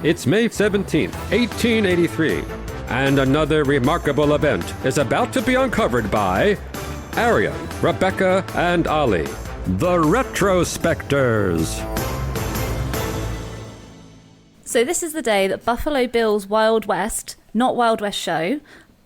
It's May 17th, 1883, and another remarkable event is about to be uncovered by Arion, Rebecca, and Olly, the Retrospectors. So this is the day that Buffalo Bill's Wild West, not Wild West show,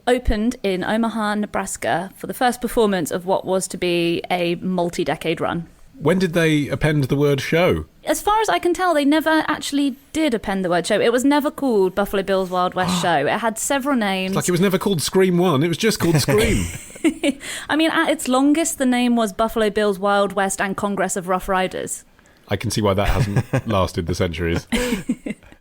opened in Omaha, Nebraska for the first performance of what was to be a multi-decade run. When did they append the word show? As far as I can tell, they never actually did append the word show. It was never called Buffalo Bill's Wild West Show. It had several names. It's like it was never called Scream 1, it was just called Scream. I mean, at its longest, the name was Buffalo Bill's Wild West and Congress of Rough Riders. I can see why that hasn't lasted the centuries.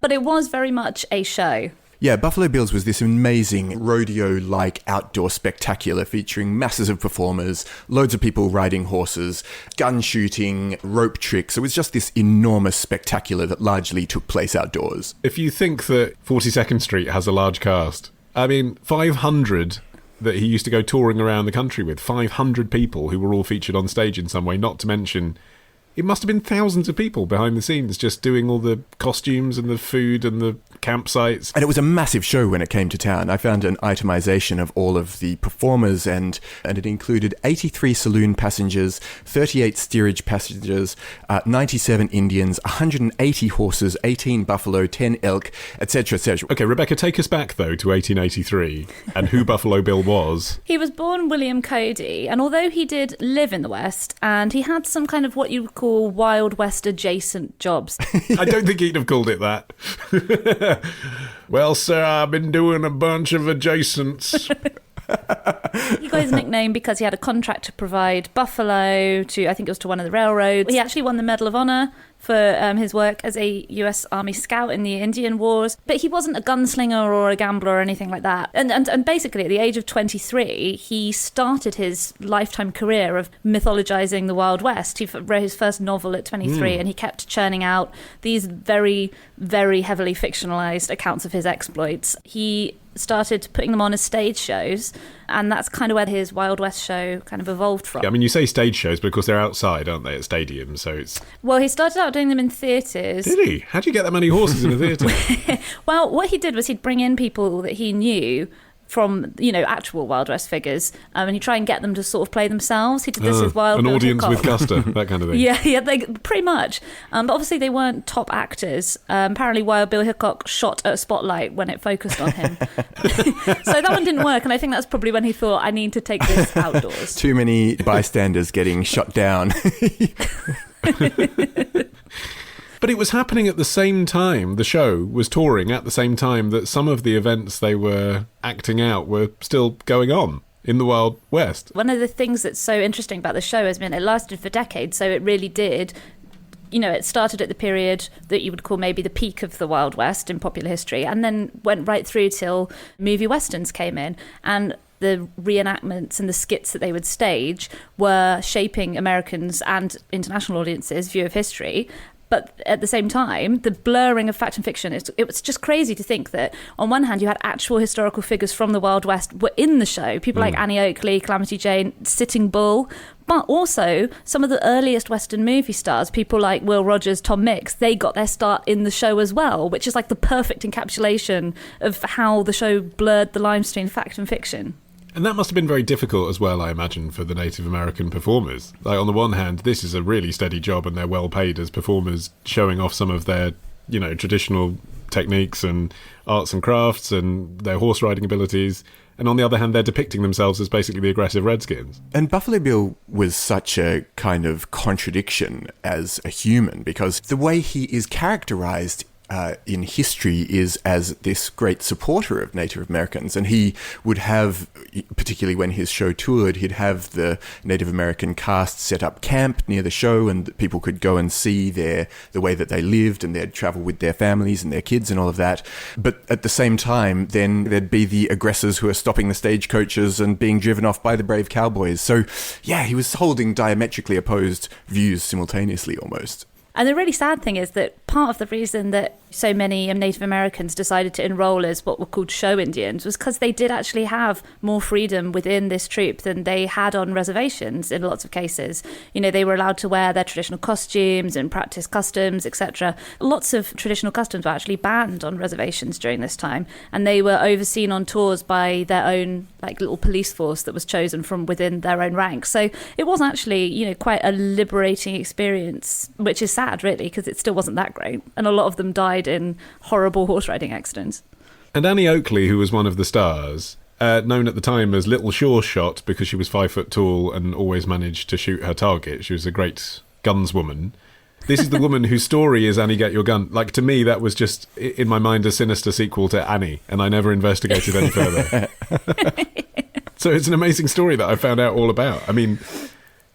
But it was very much a show. Yeah, Buffalo Bill's was this amazing rodeo-like outdoor spectacular featuring masses of performers, loads of people riding horses, gun shooting, rope tricks. It was just this enormous spectacular that largely took place outdoors. If you think that 42nd Street has a large cast, I mean, 500 that he used to go touring around the country with, 500 people who were all featured on stage in some way, not to mention it must have been thousands of people behind the scenes just doing all the costumes and the food and the campsites. And it was a massive show when it came to town. I found an itemization of all of the performers and it included 83 saloon passengers, 38 steerage passengers, 97 Indians, 180 horses, 18 buffalo, 10 elk, etc., etc. Okay, Rebecca, take us back, though, to 1883 and who Buffalo Bill was. He was born William Cody, and although he did live in the West, and he had some kind of what you would call Wild West adjacent jobs. I don't think he'd have called it that. Well, sir, I've been doing a bunch of adjacents. He got his nickname because he had a contract to provide buffalo to, I think it was to one of the railroads. He actually won the Medal of Honor for his work as a US Army scout in the Indian Wars. But he wasn't a gunslinger or a gambler or anything like that. And basically, at the age of 23, he started his lifetime career of mythologizing the Wild West. He wrote his first novel at 23, and he kept churning out these very, very heavily fictionalized accounts of his exploits. He started putting them on as stage shows, and that's kind of where his Wild West show kind of evolved from. Yeah, I mean, you say stage shows because they're outside, aren't they, at stadiums, so it's... Well, he started out doing them in theatres. Did he? How'd you get that many horses in a theatre? Well, what he did was he'd bring in people that he knew from, actual Wild West figures, and he'd try and get them to sort of play themselves. He did this with Wild Bill an audience Hickok. with gusto, that kind of thing. Yeah, they pretty much. But obviously they weren't top actors. Apparently Wild Bill Hickok shot at a spotlight when it focused on him. So that one didn't work, and I think that's probably when he thought, I need to take this outdoors. Too many bystanders getting shot down. But it was happening at the same time, the show was touring at the same time that some of the events they were acting out were still going on in the Wild West. One of the things that's so interesting about the show has been it lasted for decades, so it really did. It started at the period that you would call maybe the peak of the Wild West in popular history, and then went right through till movie westerns came in, and the reenactments and the skits that they would stage were shaping Americans and international audiences' view of history. But at the same time, the blurring of fact and fiction, it was just crazy to think that on one hand, you had actual historical figures from the Wild West were in the show, people like Annie Oakley, Calamity Jane, Sitting Bull, but also some of the earliest Western movie stars, people like Will Rogers, Tom Mix, they got their start in the show as well, which is like the perfect encapsulation of how the show blurred the lines between fact and fiction. And that must have been very difficult as well, I imagine, for the Native American performers. Like, on the one hand, this is a really steady job and they're well paid as performers, showing off some of their, traditional techniques and arts and crafts and their horse riding abilities. And on the other hand, they're depicting themselves as basically the aggressive Redskins. And Buffalo Bill was such a kind of contradiction as a human, because the way he is characterized in history is as this great supporter of Native Americans, and he would have, particularly when his show toured, he'd have the Native American cast set up camp near the show, and people could go and see the way that they lived, and they'd travel with their families and their kids and all of that. But at the same time, then there'd be the aggressors who are stopping the stagecoaches and being driven off by the brave cowboys. So yeah, he was holding diametrically opposed views simultaneously almost. And the really sad thing is that part of the reason that so many Native Americans decided to enroll as what were called show Indians was because they did actually have more freedom within this troop than they had on reservations in lots of cases. You know, they were allowed to wear their traditional costumes and practice customs, etc. Lots of traditional customs were actually banned on reservations during this time, and they were overseen on tours by their own like little police force that was chosen from within their own ranks. So it was actually, you know, quite a liberating experience, which is sad really, because it still wasn't that great. And a lot of them died in horrible horse riding accidents. And Annie Oakley, who was one of the stars, known at the time as Little Sure Shot because she was 5 foot tall and always managed to shoot her target. She was a great gunswoman. This is the woman whose story is Annie Get Your Gun. Like, to me, that was just, in my mind, a sinister sequel to Annie, and I never investigated any further. So it's an amazing story that I found out all about. I mean,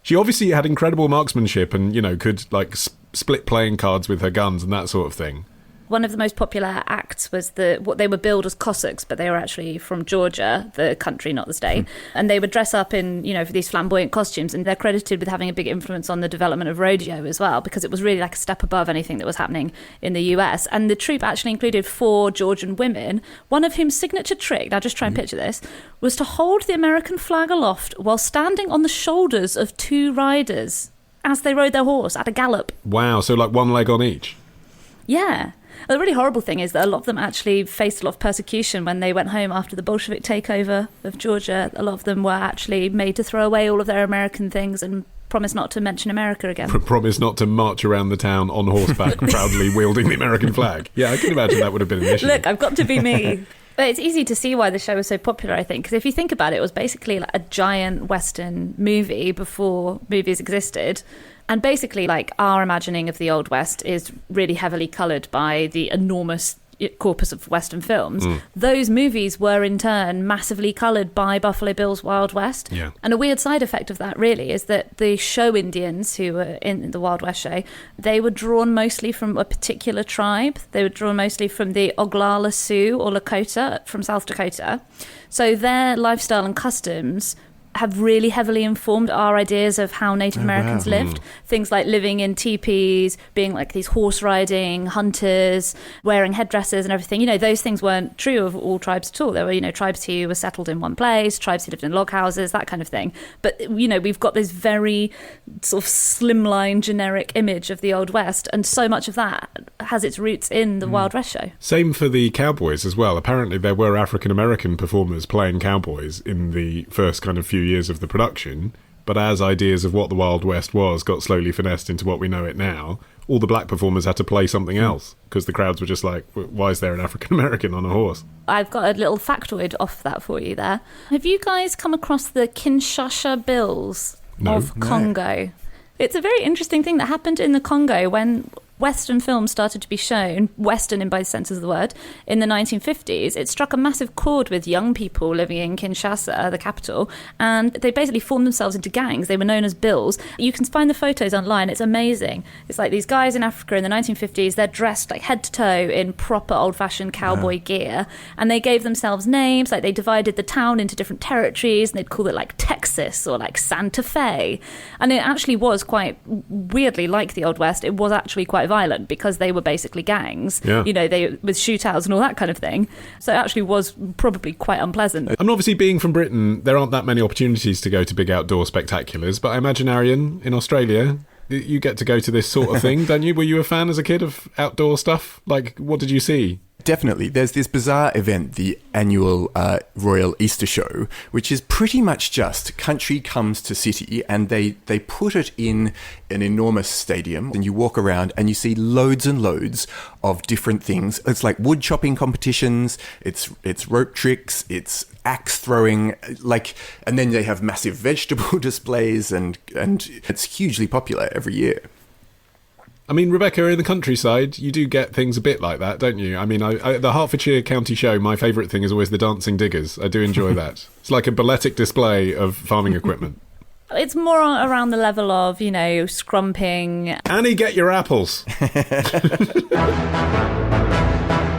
she obviously had incredible marksmanship and, you know, could, like, split playing cards with her guns and that sort of thing. One of the most popular acts was what they were billed as Cossacks, but they were actually from Georgia, the country, not the state. And they would dress up in, you know, for these flamboyant costumes, and they're credited with having a big influence on the development of rodeo as well, because it was really like a step above anything that was happening in the US. And the troupe actually included 4 Georgian women, one of whom's signature trick, now just try and picture this, was to hold the American flag aloft while standing on the shoulders of 2 riders as they rode their horse at a gallop. Wow, so like one leg on each? Yeah. The really horrible thing is that a lot of them actually faced a lot of persecution when they went home after the Bolshevik takeover of Georgia. A lot of them were actually made to throw away all of their American things and promise not to mention America again. Promise not to march around the town on horseback, proudly wielding the American flag. Yeah, I can imagine that would have been an issue. Look, I've got to be me. But it's easy to see why the show was so popular, I think, because if you think about it, it was basically like a giant Western movie before movies existed. And basically, like, our imagining of the Old West is really heavily coloured by the enormous corpus of Western films. Those movies were, in turn, massively coloured by Buffalo Bill's Wild West. Yeah. And a weird side effect of that, really, is that the show Indians who were in the Wild West show, they were drawn mostly from a particular tribe. They were drawn mostly from the Oglala Sioux or Lakota from South Dakota. So their lifestyle and customs have really heavily informed our ideas of how Native Americans lived. Things like living in teepees, being like these horse riding hunters, wearing headdresses and everything. You know, those things weren't true of all tribes at all. There were, you know, tribes who were settled in one place, tribes who lived in log houses, that kind of thing. But, you know, we've got this very sort of slimline generic image of the Old West, and so much of that has its roots in the Wild West show. Same for the cowboys as well. Apparently there were African-American performers playing cowboys in the first kind of few years of the production, but as ideas of what the Wild West was got slowly finessed into what we know it now, all the black performers had to play something else because the crowds were just like, why is there an African-American on a horse? I've got a little factoid off that for you there. Have you guys come across the Kinshasa Bills of Congo? It's a very interesting thing that happened in the Congo when Western films started to be shown, Western in both senses of the word, in the 1950s. It struck a massive chord with young people living in Kinshasa, the capital, and they basically formed themselves into gangs. They were known as Bills. You can find the photos online. It's amazing. It's like these guys in Africa in the 1950s, they're dressed like head to toe in proper old-fashioned cowboy gear, and they gave themselves names, like they divided the town into different territories, and they'd call it like Texas or like Santa Fe. And it actually was quite weirdly like the Old West. It was actually quite violent because they were basically gangs, you know, they with shootouts and all that kind of thing. So it actually was probably quite unpleasant. And obviously being from Britain, there aren't that many opportunities to go to big outdoor spectaculars, but I imagine, Arion, in Australia, you get to go to this sort of thing, don't you? Were you a fan as a kid of outdoor stuff? Like, what did you see? Definitely. There's this bizarre event, the annual Royal Easter Show, which is pretty much just country comes to city, and they put it in an enormous stadium, and you walk around and you see loads and loads of different things. It's like wood chopping competitions, it's rope tricks, it's axe throwing, and then they have massive vegetable displays, and it's hugely popular every year. I mean, Rebecca, in the countryside, you do get things a bit like that, don't you? I mean, the Hertfordshire County Show, my favourite thing is always the dancing diggers. I do enjoy that. It's like a balletic display of farming equipment. It's more around the level of, you know, scrumping. Annie, get your apples.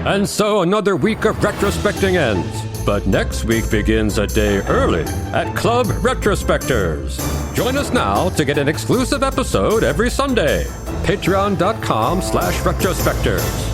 And so another week of retrospecting ends. But next week begins a day early at Club Retrospectors. Join us now to get an exclusive episode every Sunday. Patreon.com/retrospectors.